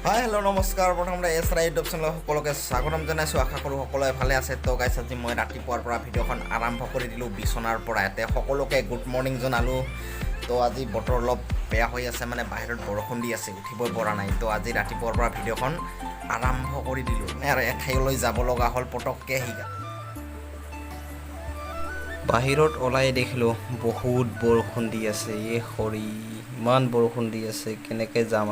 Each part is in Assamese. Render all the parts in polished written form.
হাই হেল্ল' নমস্কাৰ। প্ৰথমতে ইউটিউব চেনেল সকলোকে স্বাগতম জনাইছোঁ। আশা কৰোঁ সকলোৱে ভালে আছে। তো গাইছ, আজি মই ৰাতিপুৱাৰ পৰা ভিডিঅ'খন আৰম্ভ কৰি দিলোঁ বিচনাৰ পৰা। ইয়াতে সকলোকে গুড মৰ্ণিং জনালোঁ। তো আজি বতৰ অলপ বেয়া হৈ আছে, মানে বাহিৰত বৰষুণ দি আছে, উঠিবই পৰা নাই। তো আজি ৰাতিপুৱাৰ পৰা ভিডিঅ'খন আৰম্ভ কৰি দিলোঁ আৰু এঠাইলৈ যাব লগা হ'ল পটককৈ। বাহিৰত ওলাই দেখিলোঁ বহুত বৰষুণ দি আছে। ইমান বৰষুণ দি আছে, কেনেকৈ যাম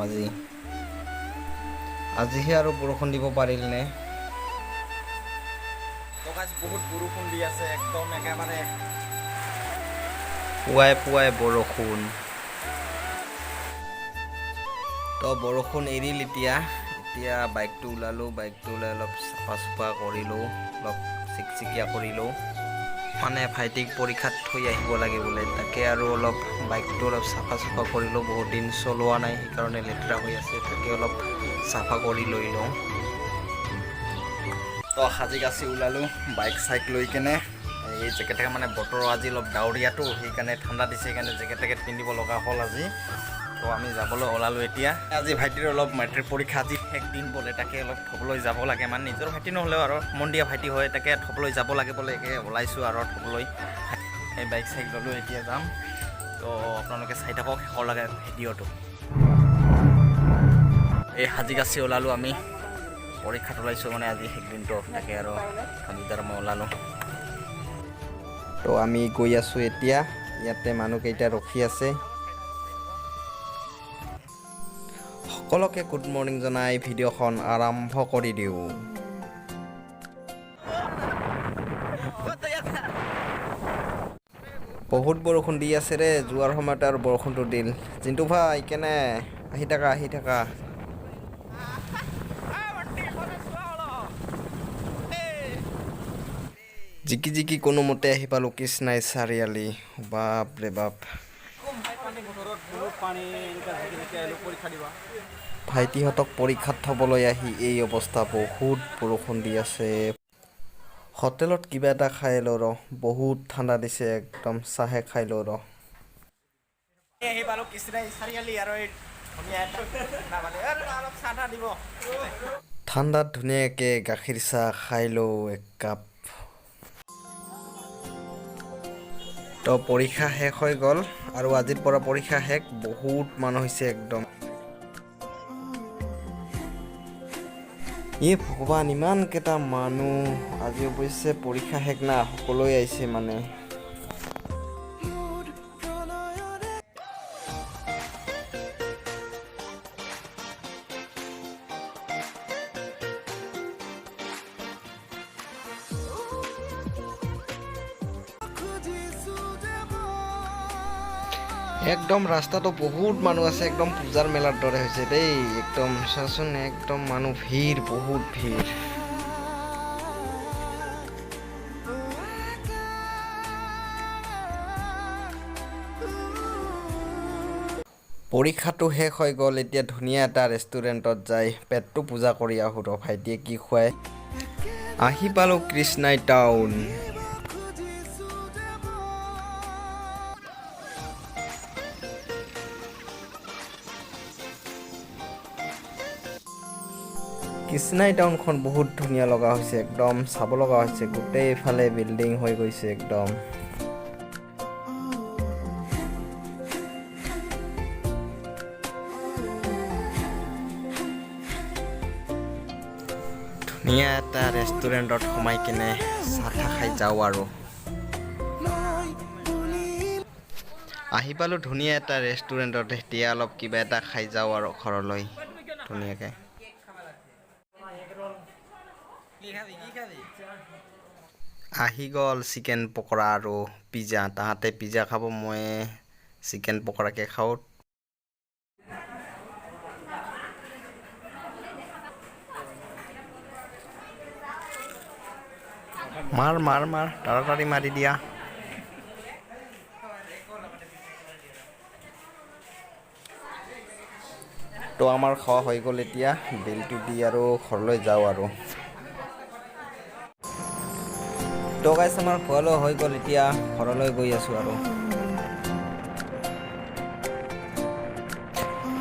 আজিহে আৰু বৰষুণ দিব পাৰিল নে? বহুত বৰষুণ দি আছে, একদম একেবাৰে পুৱাই বৰষুণ। তো বৰষুণ এৰিল এতিয়া বাইকটো ওলালোঁ। বাইকটো ওলাই অলপ চাফা চুফা কৰিলোঁ, অলপ চিকচিকীয়া কৰিলোঁ। মানে ভাইটিক পৰীক্ষাত থৈ আহিব লাগে বোলে, তাকে আৰু অলপ বাইকটো অলপ চাফা চুফা কৰিলোঁ। বহুত দিন চলোৱা নাই, সেইকাৰণে লেতেৰা হৈ আছে, তাকে অলপ চাফা কৰি লৈ লওঁ। তো সাজি কাচি ওলালোঁ বাইক চাইক লৈ কেনে। এই জেকেট মানে বতৰ আজি অলপ ডাৱৰীয়াটো, সেইকাৰণে ঠাণ্ডা দিছে, সেইকাৰণে জেকেট পিন্ধিব লগা হ'ল আজি। তো আমি যাবলৈ ওলালোঁ এতিয়া। আজি ভাইটিৰ অলপ মেট্ৰিক পৰীক্ষা আজি শেষ দিন বোলে, তাকে অলপ থ'বলৈ যাব লাগে। মানে নিজৰ ভাইটি নহ'লেও আৰু মন দিয়া ভাইটি হয়, তাকে থ'বলৈ যাব লাগে বোলে। একে ওলাইছোঁ আৰু থ'বলৈ। এই বাইক চাইক ল'লোঁ, এতিয়া যাম। তো আপোনালোকে চাই থাকক শেষলৈকে ভিডিঅ'টো। এই সাজি কাচি ওলালোঁ আমি, পৰীক্ষাত ওলাইছোঁ মানে আজি শেষ দিনটো, তাকে আৰু কম্পিউটাৰ মই ওলালোঁ। তো আমি গৈ আছোঁ এতিয়া। ইয়াতে মানুহকেইটা ৰখি আছে। সকলোকে গুড মৰ্ণিং জনাই ভিডিঅ'খন আৰম্ভ কৰি দিওঁ। বহুত বৰষুণ দি আছে ৰে। যোৱাৰ সময়তে আৰু বৰষুণটো দিল। জিন্তু ভাই কেনে আহি থাকা। জিকি কোনোমতে আহি পালোঁ কৃষ্ণাই চাৰিআলি। বাপ ৰে বাপ, ভাইটিহঁতক পৰীক্ষাত থ'বলৈ আহি এই অৱস্থা। বহুত বৰষুণ দি আছে। হোটেলত কিবা এটা খাই লওঁ ৰ, বহুত ঠাণ্ডা দিছে একদম। চাহে খাই লওঁ ৰ। আহি পালোঁ কৃষ্ণাই চাৰিআলি আৰু ঠাণ্ডাত ধুনীয়াকৈ গাখীৰ চাহ খাই লওঁ এক কাপ। তো পৰীক্ষা শেষ হৈ গ'ল আৰু আজিৰ পৰা পৰীক্ষা শেষ। বহুত মানুহ হৈছে একদম। ভগৱান, ইমানকেইটা মানুহ। আজি অৱশ্যে পৰীক্ষা শেষ না, সকলোৱে আহিছে মানে। একদম ৰাস্তাটো বহুত মানুহ আছে, একদম পূজাৰ মেলাৰ দৰে হৈছে দেই। একদম চাচোন, একদম মানুহ ভিৰ, বহুত ভিৰ। পৰীক্ষাটো শেষ হৈ গ'ল। এতিয়া ধুনীয়া এটা ৰেষ্টুৰেণ্টত যাই পেটটো পূজা কৰি আহোঁ ৰ, ভাইটিয়ে কি খুৱাই। আহি পালোঁ কৃষ্ণাই টাউন। কৃষ্ণাই টাউনখন বহুত ধুনীয়া লগা হৈছে, একদম চাব লগা হৈছে। গোটেইফালে বিল্ডিং হৈ গৈছে একদম। ধুনীয়া এটা ৰেষ্টুৰেণ্টত সোমাই কিনে চাহ খাই যাওঁ আৰু। আহি পালোঁ ধুনীয়া এটা ৰেষ্টুৰেণ্টত। এতিয়া অলপ কিবা এটা খাই যাওঁ আৰু ঘৰলৈ ধুনীয়াকৈ। আহি গ'ল চিকেন পকৰা আৰু পিজ্জা। তাহাঁতে পিজ্জা খাব, মই চিকেন পকৰাকে খাওঁ। মাৰ তাড়াতাড়ি মাৰি দিয়া। তো আমাৰ খোৱা হৈ গ'ল এতিয়া। বিলটো দি আৰু ঘৰলৈ যাওঁ আৰু। তো গাইছ, আমাৰ খোৱা লোৱা হৈ গ'ল, এতিয়া ঘৰলৈ গৈ আছোঁ আৰু।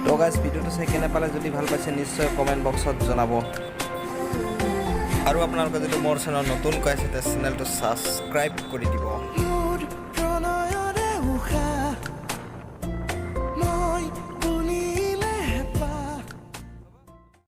তো তো গাইজ ভিডিঅ'টো চাই কেনে পালে যদি ভাল পাইছে নিশ্চয় কমেণ্ট বক্সত জনাব আৰু আপোনালোকে যদি মোৰ চেনেল নতুনকৈ আছে তেতিয়া চেনেলটো ছাবস্ক্ৰাইব কৰি দিব